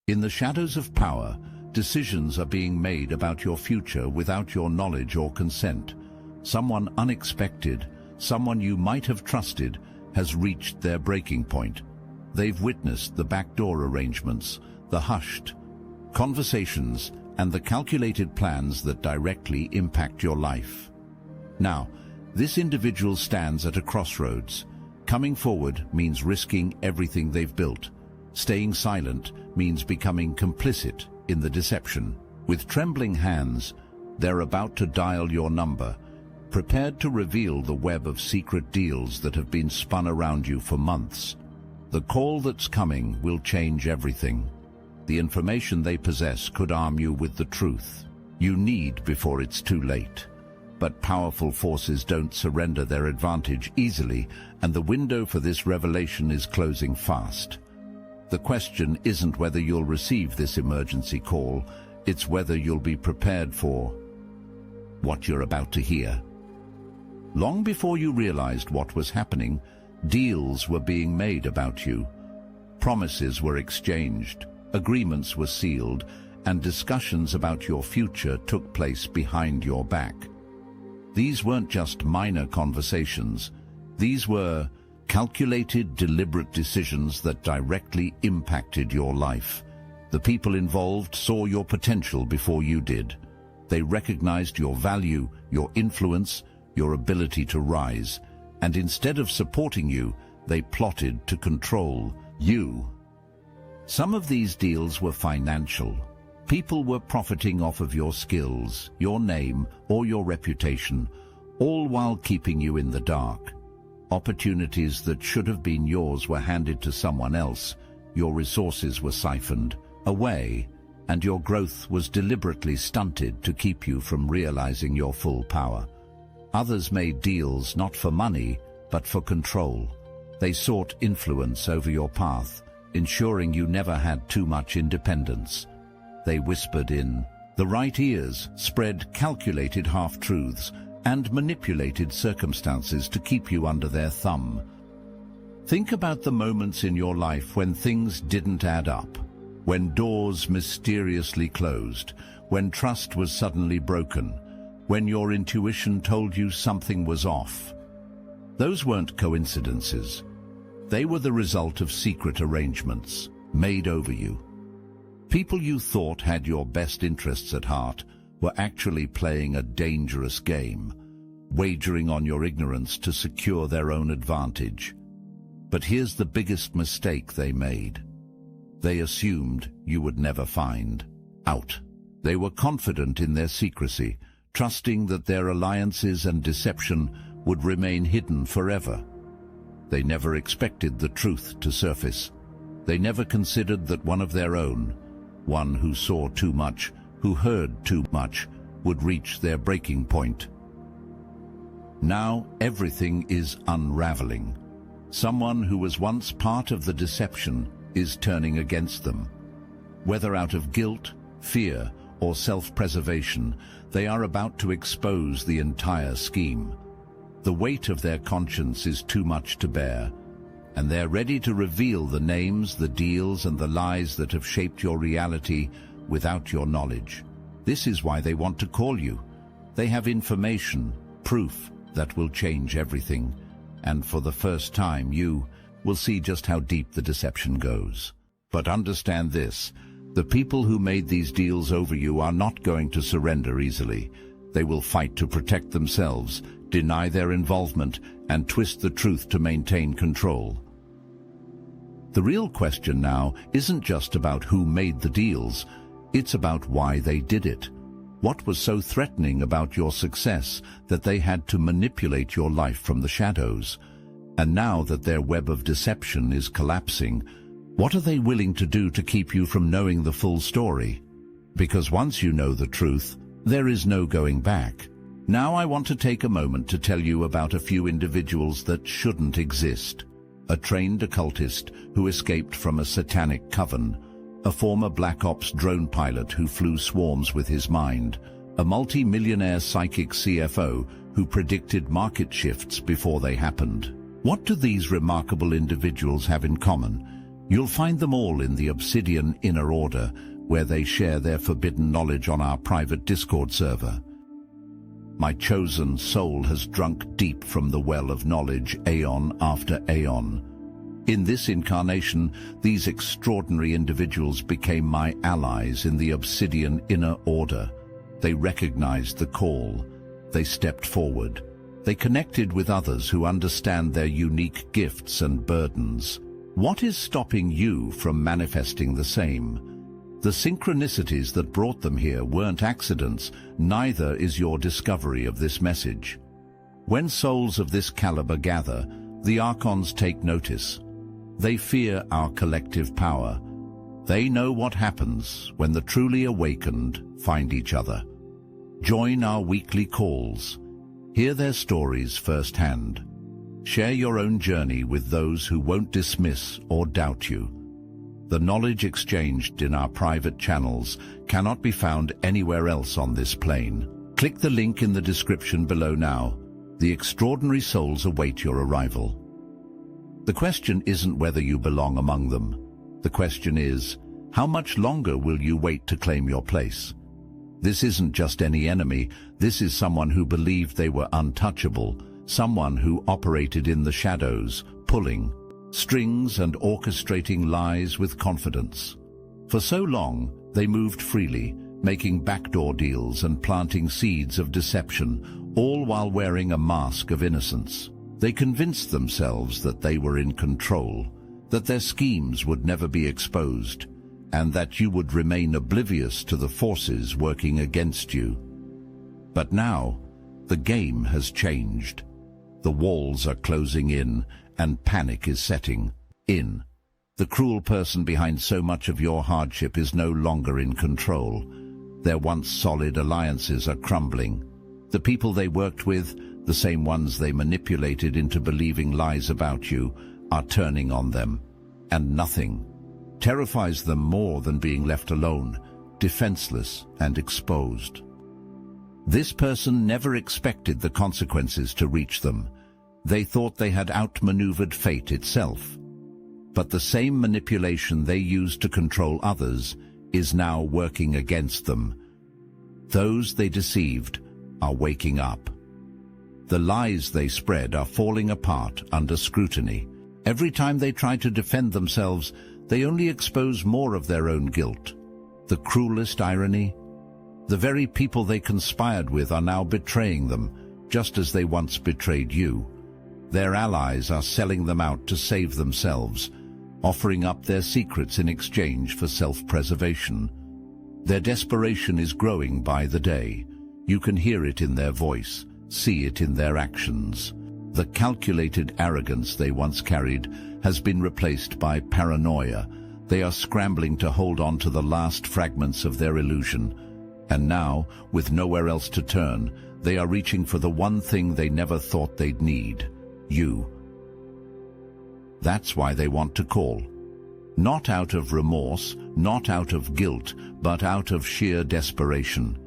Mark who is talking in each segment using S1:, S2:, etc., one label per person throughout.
S1: In the shadows of power, decisions are being made about your future without your knowledge or consent. Someone unexpected, someone you might have trusted, has reached their breaking point. They've witnessed the backdoor arrangements, the hushed conversations, and the calculated plans that directly impact your life. Now, this individual stands at a crossroads. Coming forward means risking everything they've built. Staying silent means becoming complicit in the deception. With trembling hands, they're about to dial your number, prepared to reveal the web of secret deals that have been spun around you for months. The call that's coming will change everything. The information they possess could arm you with the truth you need before it's too late. But powerful forces don't surrender their advantage easily, and the window for this revelation is closing fast. The question isn't whether you'll receive this emergency call, it's whether you'll be prepared for what you're about to hear. Long before you realized what was happening, deals were being made about you. Promises were exchanged, agreements were sealed, and discussions about your future took place behind your back. These weren't just minor conversations. These were calculated, deliberate decisions that directly impacted your life. The people involved saw your potential before you did. They recognized your value, your influence, your ability to rise, and instead of supporting you, they plotted to control you. Some of these deals were financial. People were profiting off of your skills, your name, or your reputation, all while keeping you in the dark. Opportunities that should have been yours were handed to someone else. Your resources were siphoned away, and your growth was deliberately stunted to keep you from realizing your full power. Others made deals not for money, but for control. They sought influence over your path, ensuring you never had too much independence. They whispered in the right ears, spread calculated half-truths, and manipulated circumstances to keep you under their thumb. Think about the moments in your life when things didn't add up, when doors mysteriously closed, when trust was suddenly broken, when your intuition told you something was off. Those weren't coincidences. They were the result of secret arrangements made over you. People you thought had your best interests at heart were actually playing a dangerous game, wagering on your ignorance to secure their own advantage. But here's the biggest mistake they made. They assumed you would never find out. They were confident in their secrecy, trusting that their alliances and deception would remain hidden forever. They never expected the truth to surface. They never considered that one of their own, one who saw too much, who heard too much, would reach their breaking point. Now everything is unraveling. Someone who was once part of the deception is turning against them. Whether out of guilt, fear, or self-preservation, they are about to expose the entire scheme. The weight of their conscience is too much to bear, and they're ready to reveal the names, the deals, and the lies that have shaped your reality without your knowledge. This is why they want to call you. They have information, proof, that will change everything, and for the first time you will see just how deep the deception goes. But understand this, the people who made these deals over you are not going to surrender easily. They will fight to protect themselves, deny their involvement, and twist the truth to maintain control. The real question now isn't just about who made the deals, it's about why they did it. What was so threatening about your success that they had to manipulate your life from the shadows? And now that their web of deception is collapsing, what are they willing to do to keep you from knowing the full story? Because once you know the truth, there is no going back. Now I want to take a moment to tell you about a few individuals that shouldn't exist. A trained occultist who escaped from a satanic coven, a former Black Ops drone pilot who flew swarms with his mind, a multi-millionaire psychic CFO who predicted market shifts before they happened. What do these remarkable individuals have in common? You'll find them all in the Obsidian Inner Order, where they share their forbidden knowledge on our private Discord server. My chosen soul has drunk deep from the well of knowledge aeon after aeon. In this incarnation, these extraordinary individuals became my allies in the Obsidian Inner Order. They recognized the call. They stepped forward. They connected with others who understand their unique gifts and burdens. What is stopping you from manifesting the same? The synchronicities that brought them here weren't accidents, neither is your discovery of this message. When souls of this caliber gather, the Archons take notice. They fear our collective power. They know what happens when the truly awakened find each other. Join our weekly calls. Hear their stories firsthand. Share your own journey with those who won't dismiss or doubt you. The knowledge exchanged in our private channels cannot be found anywhere else on this plane. Click the link in the description below now. The extraordinary souls await your arrival. The question isn't whether you belong among them. The question is, how much longer will you wait to claim your place? This isn't just any enemy. This is someone who believed they were untouchable, someone who operated in the shadows, pulling strings and orchestrating lies with confidence. For so long, they moved freely, making backdoor deals and planting seeds of deception, all while wearing a mask of innocence. They convinced themselves that they were in control, that their schemes would never be exposed, and that you would remain oblivious to the forces working against you. But now, the game has changed. The walls are closing in, and panic is setting in. The cruel person behind so much of your hardship is no longer in control. Their once solid alliances are crumbling. The people they worked with, the same ones they manipulated into believing lies about you, are turning on them. And nothing terrifies them more than being left alone, defenseless and exposed. This person never expected the consequences to reach them. They thought they had outmaneuvered fate itself. But the same manipulation they used to control others is now working against them. Those they deceived are waking up. The lies they spread are falling apart under scrutiny. Every time they try to defend themselves, they only expose more of their own guilt. The cruelest irony? The very people they conspired with are now betraying them, just as they once betrayed you. Their allies are selling them out to save themselves, offering up their secrets in exchange for self-preservation. Their desperation is growing by the day. You can hear it in their voice, see it in their actions. The calculated arrogance they once carried has been replaced by paranoia. They are scrambling to hold on to the last fragments of their illusion. And now, with nowhere else to turn, they are reaching for the one thing they never thought they'd need: you. That's why they want to call. Not out of remorse, not out of guilt, but out of sheer desperation.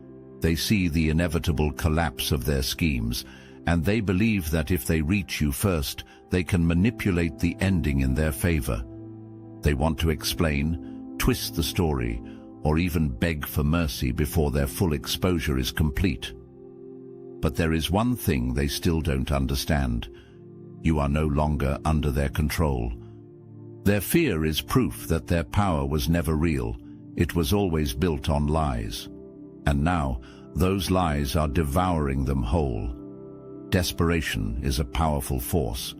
S1: They see the inevitable collapse of their schemes, and they believe that if they reach you first, they can manipulate the ending in their favor. They want to explain, twist the story, or even beg for mercy before their full exposure is complete. But there is one thing they still don't understand. You are no longer under their control. Their fear is proof that their power was never real. It was always built on lies. And now, those lies are devouring them whole. Desperation is a powerful force.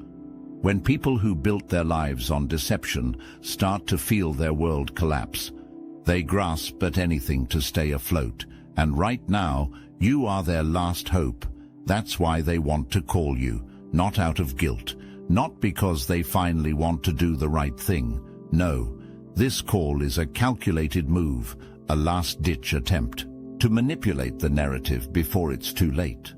S1: When people who built their lives on deception start to feel their world collapse, they grasp at anything to stay afloat. And right now, you are their last hope. That's why they want to call you. Not out of guilt, not because they finally want to do the right thing. No, this call is a calculated move, a last-ditch attempt to manipulate the narrative before it's too late.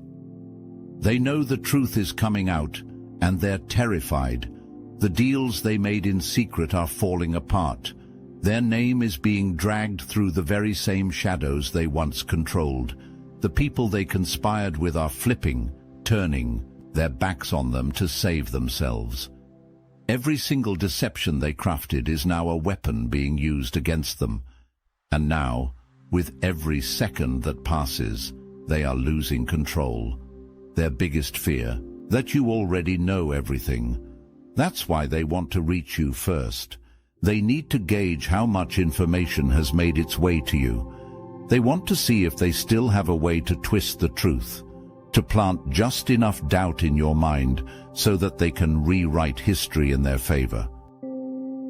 S1: They know the truth is coming out, and they're terrified. The deals they made in secret are falling apart. Their name is being dragged through the very same shadows they once controlled. The people they conspired with are flipping, turning their backs on them to save themselves. Every single deception they crafted is now a weapon being used against them. And now, with every second that passes, they are losing control. Their biggest fear, that you already know everything. That's why they want to reach you first. They need to gauge how much information has made its way to you. They want to see if they still have a way to twist the truth, to plant just enough doubt in your mind so that they can rewrite history in their favor.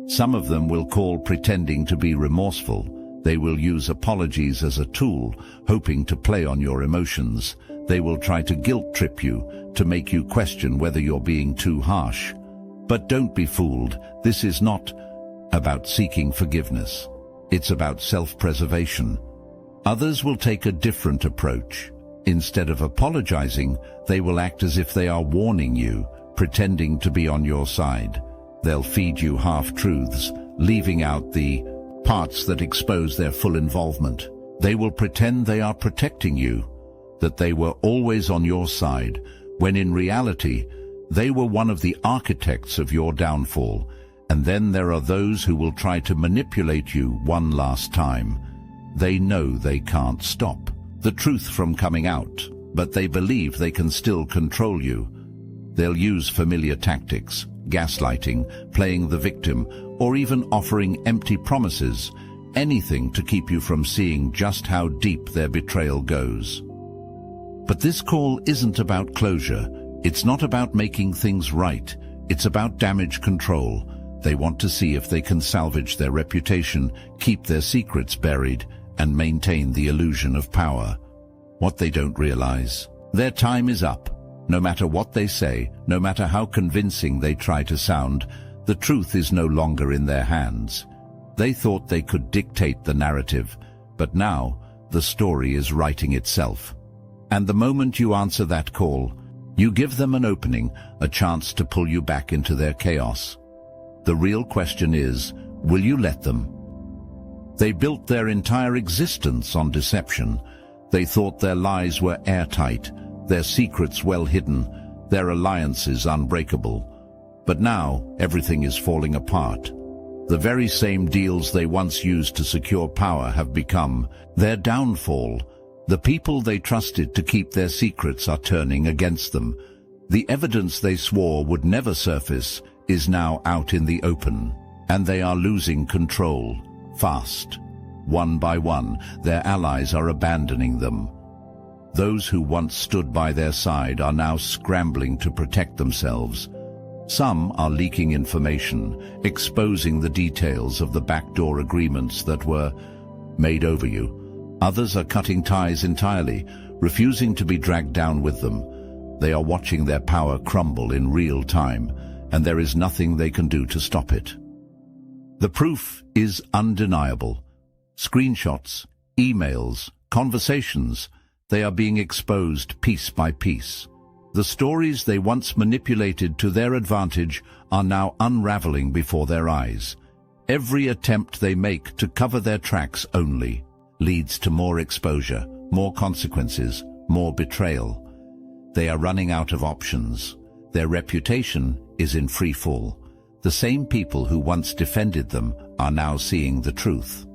S1: Some of them will call pretending to be remorseful. They will use apologies as a tool, hoping to play on your emotions. They will try to guilt trip you, to make you question whether you're being too harsh. But don't be fooled. This is not about seeking forgiveness. It's about self-preservation. Others will take a different approach. Instead of apologizing, they will act as if they are warning you, pretending to be on your side. They'll feed you half-truths, leaving out the parts that expose their full involvement. They will pretend they are protecting you, that they were always on your side, when in reality, they were one of the architects of your downfall. And then there are those who will try to manipulate you one last time. They know they can't stop the truth from coming out, but they believe they can still control you. They'll use familiar tactics, gaslighting, playing the victim, or even offering empty promises, anything to keep you from seeing just how deep their betrayal goes. But this call isn't about closure. It's not about making things right. It's about damage control. They want to see if they can salvage their reputation, keep their secrets buried, and maintain the illusion of power. What they don't realize, their time is up. No matter what they say, no matter how convincing they try to sound, the truth is no longer in their hands. They thought they could dictate the narrative, but now the story is writing itself. And the moment you answer that call, you give them an opening, a chance to pull you back into their chaos. The real question is, will you let them? They built their entire existence on deception. They thought their lies were airtight, their secrets well hidden, their alliances unbreakable. But now, everything is falling apart. The very same deals they once used to secure power have become their downfall. The people they trusted to keep their secrets are turning against them. The evidence they swore would never surface is now out in the open, and they are losing control, fast. One by one, their allies are abandoning them. Those who once stood by their side are now scrambling to protect themselves. Some are leaking information, exposing the details of the backdoor agreements that were made over you. Others are cutting ties entirely, refusing to be dragged down with them. They are watching their power crumble in real time, and there is nothing they can do to stop it. The proof is undeniable. Screenshots, emails, conversations, they are being exposed piece by piece. The stories they once manipulated to their advantage are now unraveling before their eyes. Every attempt they make to cover their tracks only leads to more exposure, more consequences, more betrayal. They are running out of options. Their reputation is in free fall. The same people who once defended them are now seeing the truth.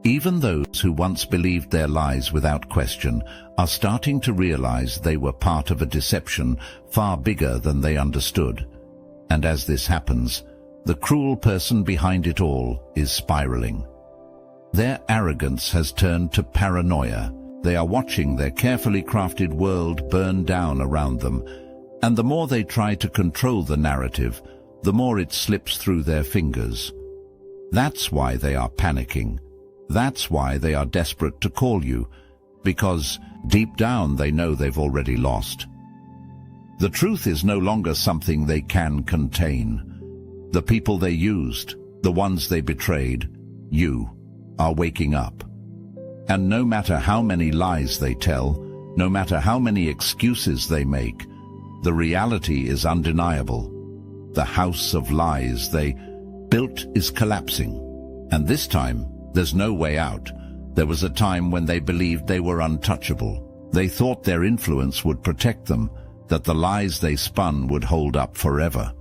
S1: Even those who once believed their lies without question are starting to realize they were part of a deception far bigger than they understood. And as this happens, the cruel person behind it all is spiraling. Their arrogance has turned to paranoia. They are watching their carefully crafted world burn down around them, and the more they try to control the narrative, the more it slips through their fingers. That's why they are panicking. That's why they are desperate to call you, because deep down they know they've already lost. The truth is no longer something they can contain. The people they used, the ones they betrayed, you, are waking up. And no matter how many lies they tell, no matter how many excuses they make, the reality is undeniable. The house of lies they built is collapsing. And this time, there's no way out. There was a time when they believed they were untouchable. They thought their influence would protect them, that the lies they spun would hold up forever.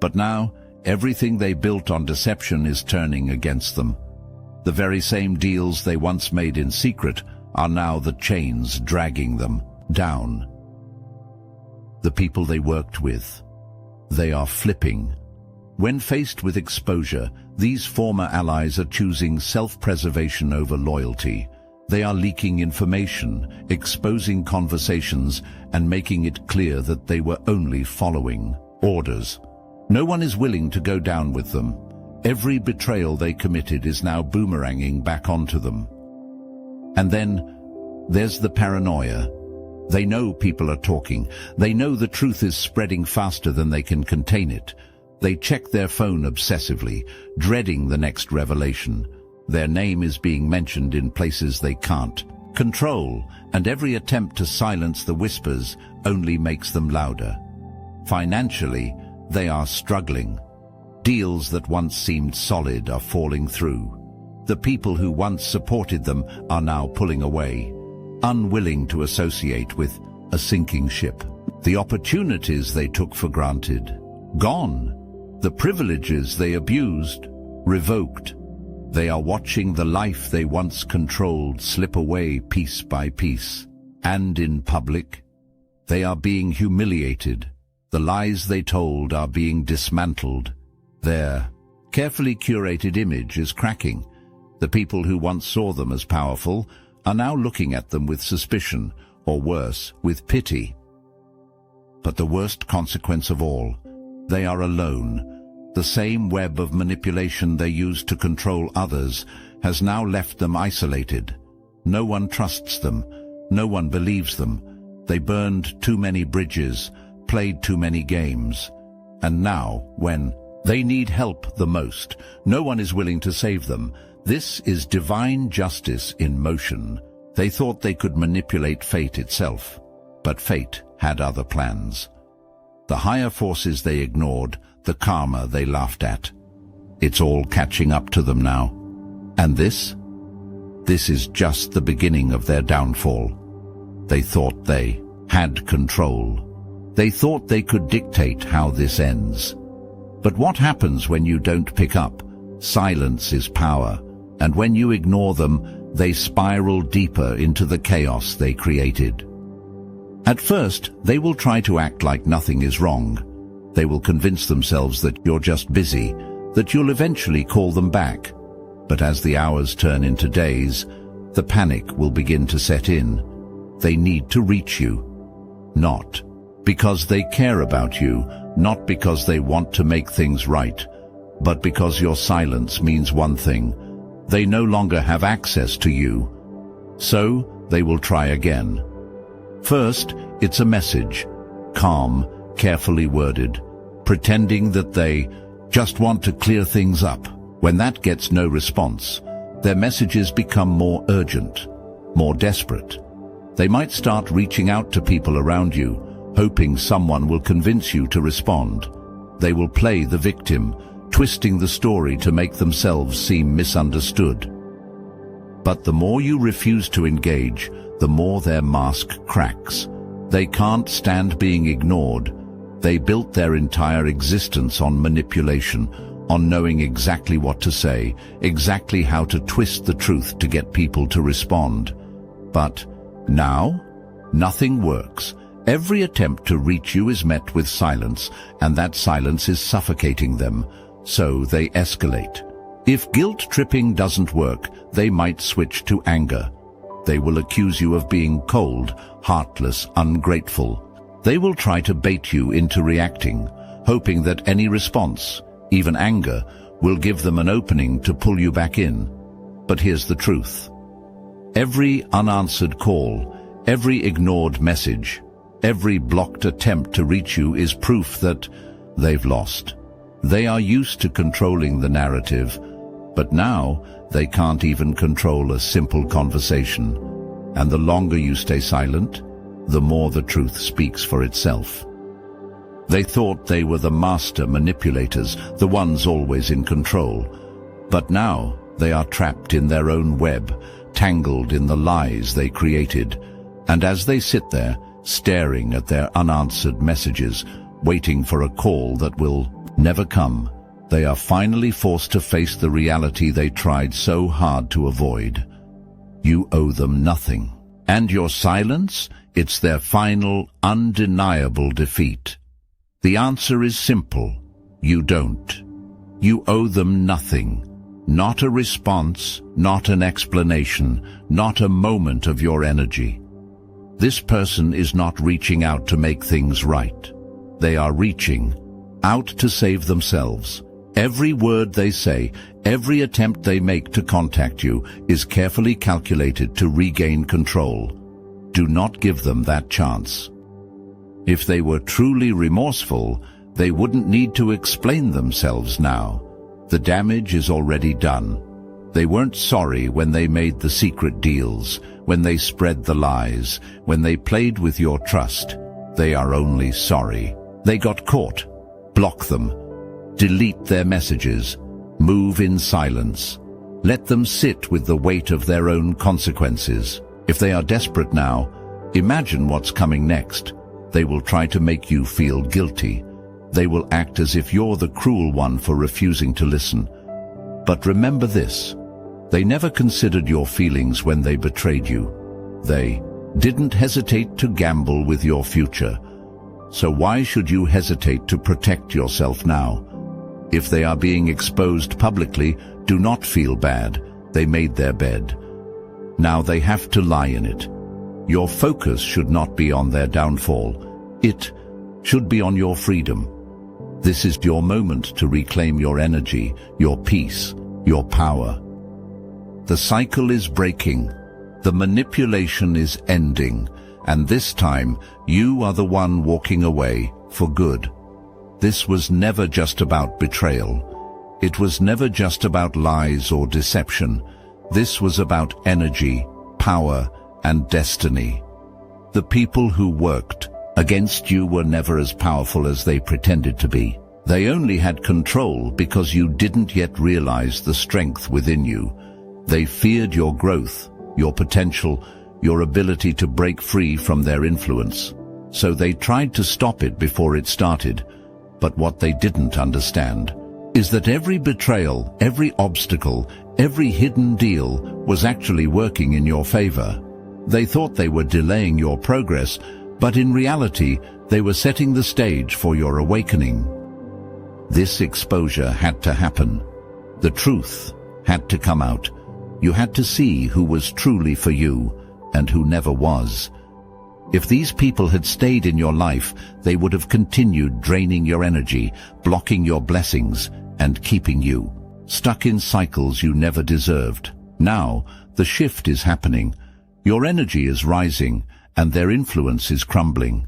S1: But now, Everything they built on deception is turning against them. The very same deals they once made in secret are now the chains dragging them down. The people they worked with, they are flipping. When faced with exposure, these former allies are choosing self-preservation over loyalty. They are leaking information, exposing conversations, and making it clear that they were only following orders. No one is willing to go down with them. Every betrayal they committed is now boomeranging back onto them. And then there's the paranoia. They know people are talking. They know the truth is spreading faster than they can contain it. They check their phone obsessively, dreading the next revelation. Their name is being mentioned in places they can't control, and every attempt to silence the whispers only makes them louder. Financially, they are struggling. Deals that once seemed solid are falling through. The people who once supported them are now pulling away, unwilling to associate with a sinking ship. The opportunities they took for granted, gone. The privileges they abused, revoked. They are watching the life they once controlled slip away piece by piece. And in public, they are being humiliated. The lies they told are being dismantled. Their carefully curated image is cracking. The people who once saw them as powerful are now looking at them with suspicion, or worse, with pity. But the worst consequence of all, they are alone. The same web of manipulation they used to control others has now left them isolated. No one trusts them. No one believes them. They burned too many bridges, played too many games. And now, when they need help the most, no one is willing to save them. This is divine justice in motion. They thought they could manipulate fate itself, but fate had other plans. The higher forces they ignored, the karma they laughed at. It's all catching up to them now. And this is just the beginning of their downfall. They thought they had control. They thought they could dictate how this ends. But what happens when you don't pick up? Silence is power, and when you ignore them, they spiral deeper into the chaos they created. At first, they will try to act like nothing is wrong. They will convince themselves that you're just busy, that you'll eventually call them back. But as the hours turn into days, the panic will begin to set in. They need to reach you. Not because they care about you, not because they want to make things right, but because your silence means one thing. They no longer have access to you. So they will try again. First, it's a message, calm, carefully worded, pretending that they just want to clear things up. When that gets no response, their messages become more urgent, more desperate. They might start reaching out to people around you, hoping someone will convince you to respond. They will play the victim, twisting the story to make themselves seem misunderstood. But the more you refuse to engage, the more their mask cracks. They can't stand being ignored. They built their entire existence on manipulation, on knowing exactly what to say, exactly how to twist the truth to get people to respond. But now, nothing works. Every attempt to reach you is met with silence, and that silence is suffocating them. So they escalate. If guilt-tripping doesn't work, they might switch to anger. They will accuse you of being cold, heartless, ungrateful. They will try to bait you into reacting, hoping that any response, even anger, will give them an opening to pull you back in. But here's the truth. Every unanswered call, every ignored message, every blocked attempt to reach you is proof that they've lost. They are used to controlling the narrative, but now they can't even control a simple conversation. And the longer you stay silent, the more the truth speaks for itself. They thought they were the master manipulators, the ones always in control. But now they are trapped in their own web, tangled in the lies they created. And as they sit there, staring at their unanswered messages, waiting for a call that will never come, They are finally forced to face the reality they tried so hard to avoid. You owe them nothing. And your silence? It's their final, undeniable defeat. The answer is simple. You don't. You owe them nothing. Not a response, not an explanation, not a moment of your energy. This person is not reaching out to make things right. They are reaching out to save themselves. Every word they say, every attempt they make to contact you is carefully calculated to regain control. Do not give them that chance. If they were truly remorseful, they wouldn't need to explain themselves now. The damage is already done. They weren't sorry when they made the secret deals, when they spread the lies, when they played with your trust. They are only sorry. They got caught. Block them. Delete their messages. Move in silence. Let them sit with the weight of their own consequences. If they are desperate now, imagine what's coming next. They will try to make you feel guilty. They will act as if you're the cruel one for refusing to listen. But remember this. They never considered your feelings when they betrayed you. They didn't hesitate to gamble with your future. So why should you hesitate to protect yourself now? If they are being exposed publicly, do not feel bad. They made their bed. Now they have to lie in it. Your focus should not be on their downfall. It should be on your freedom. This is your moment to reclaim your energy, your peace, your power. The cycle is breaking. The manipulation is ending. And this time, you are the one walking away for good. This was never just about betrayal. It was never just about lies or deception. This was about energy, power, and destiny. The people who worked against you were never as powerful as they pretended to be. They only had control because you didn't yet realize the strength within you. They feared your growth, your potential, your ability to break free from their influence. So they tried to stop it before it started. But what they didn't understand is that every betrayal, every obstacle, every hidden deal was actually working in your favor. They thought they were delaying your progress, but in reality, they were setting the stage for your awakening. This exposure had to happen. The truth had to come out. You had to see who was truly for you and who never was. If these people had stayed in your life, they would have continued draining your energy, blocking your blessings, and keeping you stuck in cycles you never deserved. Now, the shift is happening. Your energy is rising, and their influence is crumbling.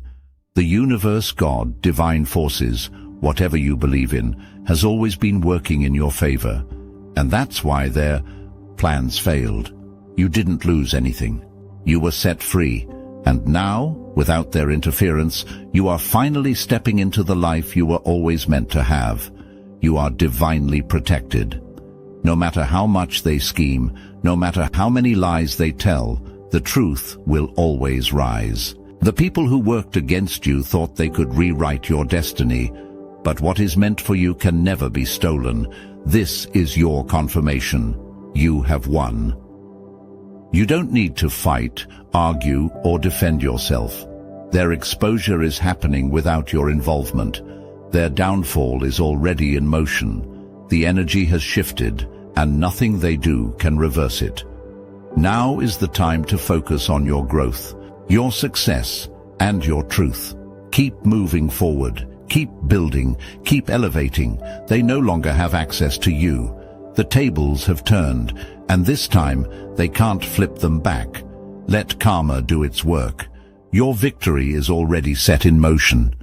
S1: The universe, God, divine forces, whatever you believe in, has always been working in your favor. And that's why their plans failed. You didn't lose anything. You were set free. And now, without their interference, you are finally stepping into the life you were always meant to have. You are divinely protected. No matter how much they scheme, no matter how many lies they tell, the truth will always rise. The people who worked against you thought they could rewrite your destiny, but what is meant for you can never be stolen. This is your confirmation. You have won. You don't need to fight, argue, or defend yourself. Their exposure is happening without your involvement. Their downfall is already in motion. The energy has shifted, and nothing they do can reverse it. Now is the time to focus on your growth, your success, and your truth. Keep moving forward. Keep building. Keep elevating. They no longer have access to you. The tables have turned, and this time they can't flip them back. Let karma do its work. Your victory is already set in motion.